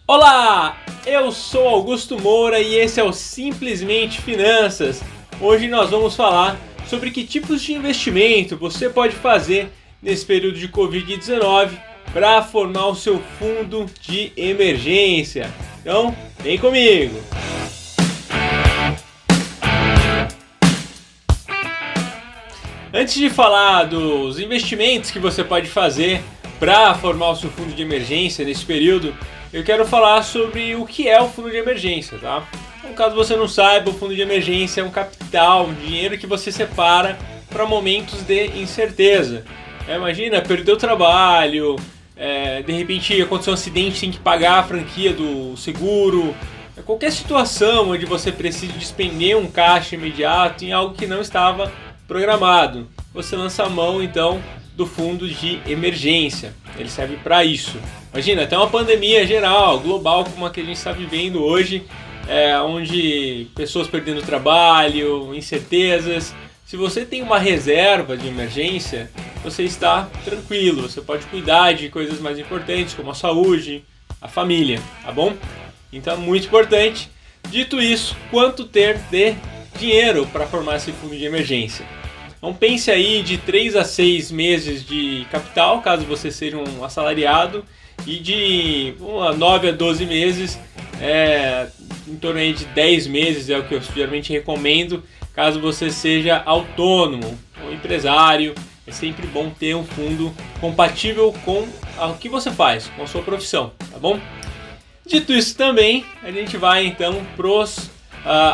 Olá, eu sou Augusto Moura e esse é o Simplesmente Finanças. Hoje nós vamos falar sobre que tipos de investimento você pode fazer nesse período de Covid-19 para formar o seu fundo de emergência. Então, vem comigo! Antes de falar dos investimentos que você pode fazer para formar o seu fundo de emergência nesse período, eu quero falar sobre o que é o fundo de emergência, tá? Então, caso você não saiba, o fundo de emergência é um capital, um dinheiro que você separa para momentos de incerteza. Imagina, perdeu o trabalho, de repente aconteceu um acidente, tem que pagar a franquia do seguro, qualquer situação onde você precise despender um caixa imediato em algo que não estava programado. Você lança a mão então do fundo de emergência, ele serve para isso. Imagina, até uma pandemia geral, global, como a que a gente está vivendo hoje, onde pessoas perdendo trabalho, incertezas. Se você tem uma reserva de emergência, você está tranquilo, você pode cuidar de coisas mais importantes, como a saúde, a família, tá bom? Então é muito importante. Dito isso, quanto ter de dinheiro para formar esse fundo de emergência? Então pense aí de 3 a 6 meses de capital, caso você seja um assalariado, e de 9 a 12 meses, em torno aí de 10 meses é o que eu geralmente recomendo, caso você seja autônomo ou empresário. É sempre bom ter um fundo compatível com o que você faz, com a sua profissão, tá bom? Dito isso também, a gente vai então para os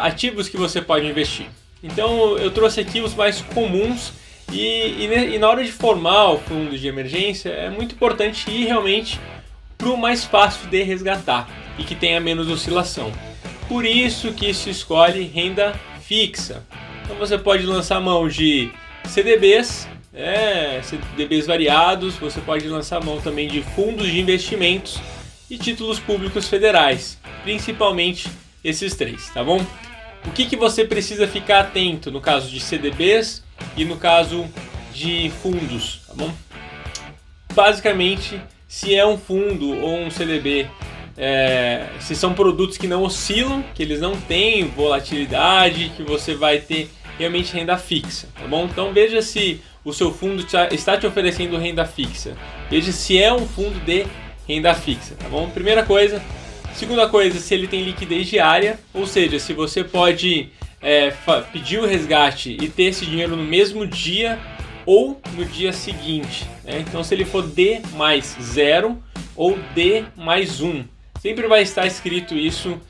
ativos que você pode investir. Então eu trouxe aqui os mais comuns e na hora de formar o fundo de emergência é muito importante ir realmente para o mais fácil de resgatar e que tenha menos oscilação. Por isso que se escolhe renda fixa. Então você pode lançar mão de CDBs, CDBs variados, você pode lançar mão também de fundos de investimentos e títulos públicos federais, principalmente esses três, tá bom? O que você precisa ficar atento no caso de CDBs e no caso de fundos, tá bom? Basicamente, se é um fundo ou um CDB, se são produtos que não oscilam, que eles não têm volatilidade, que você vai ter realmente renda fixa, tá bom? Então veja se o seu fundo está te oferecendo renda fixa. Veja se é um fundo de renda fixa, tá bom? Primeira coisa. Segunda coisa, se ele tem liquidez diária, ou seja, se você pode pedir o resgate e ter esse dinheiro no mesmo dia ou no dia seguinte, né? Então se ele for D mais 0 ou D mais 1, sempre vai estar escrito isso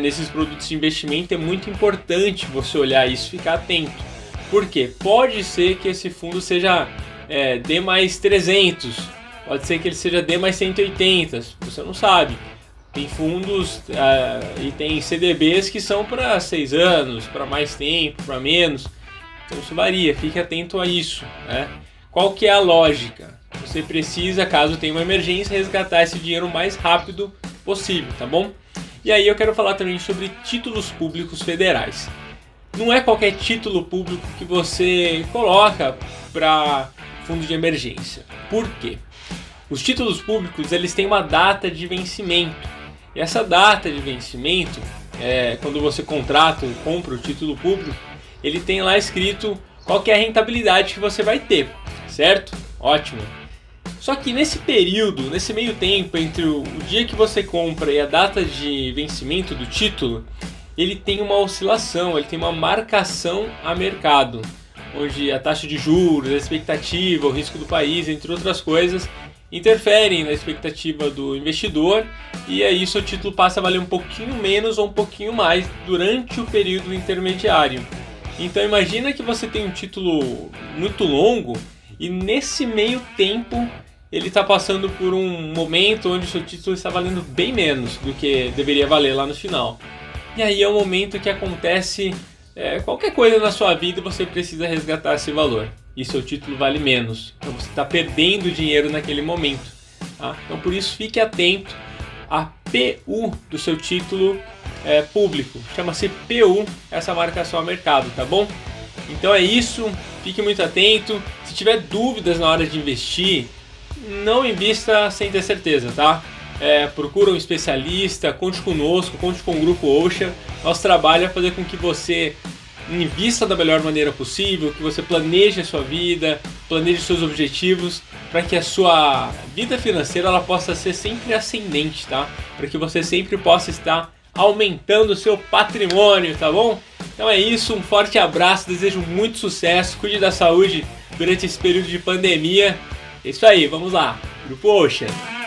nesses produtos de investimento. É muito importante você olhar isso, ficar atento, porque pode ser que esse fundo seja D mais 300, pode ser que ele seja D mais 180, você não sabe. Tem fundos e tem CDBs que são para 6 anos, para mais tempo, para menos. Então isso varia, fique atento a isso, né? Qual que é a lógica? Você precisa, caso tenha uma emergência, resgatar esse dinheiro o mais rápido possível, tá bom? E aí eu quero falar também sobre títulos públicos federais. Não é qualquer título público que você coloca para fundo de emergência. Por quê? Os títulos públicos, eles têm uma data de vencimento. E essa data de vencimento, quando você contrata ou compra o título público, ele tem lá escrito qual que é a rentabilidade que você vai ter, certo? Ótimo! Só que nesse período, nesse meio tempo entre o dia que você compra e a data de vencimento do título, ele tem uma oscilação, ele tem uma marcação a mercado, onde a taxa de juros, a expectativa, o risco do país, entre outras coisas, interferem na expectativa do investidor, e aí seu título passa a valer um pouquinho menos ou um pouquinho mais durante o período intermediário. Então imagina que você tem um título muito longo e nesse meio tempo ele está passando por um momento onde o seu título está valendo bem menos do que deveria valer lá no final. E aí é o momento que acontece qualquer coisa na sua vida e você precisa resgatar esse valor. E seu título vale menos. Então você está perdendo dinheiro naquele momento. Tá? Então por isso fique atento à PU do seu título público. Chama-se PU, essa marcação a mercado, tá bom? Então é isso, fique muito atento. Se tiver dúvidas na hora de investir, não invista sem ter certeza, tá? procura um especialista, conte conosco, conte com o Grupo Ocean. Nosso trabalho é fazer com que você invista da melhor maneira possível, que você planeje a sua vida, planeje seus objetivos, para que a sua vida financeira ela possa ser sempre ascendente, tá? Para que você sempre possa estar aumentando o seu patrimônio, tá bom? Então é isso, um forte abraço, desejo muito sucesso, cuide da saúde durante esse período de pandemia. É isso aí, vamos lá, Grupo Ocean.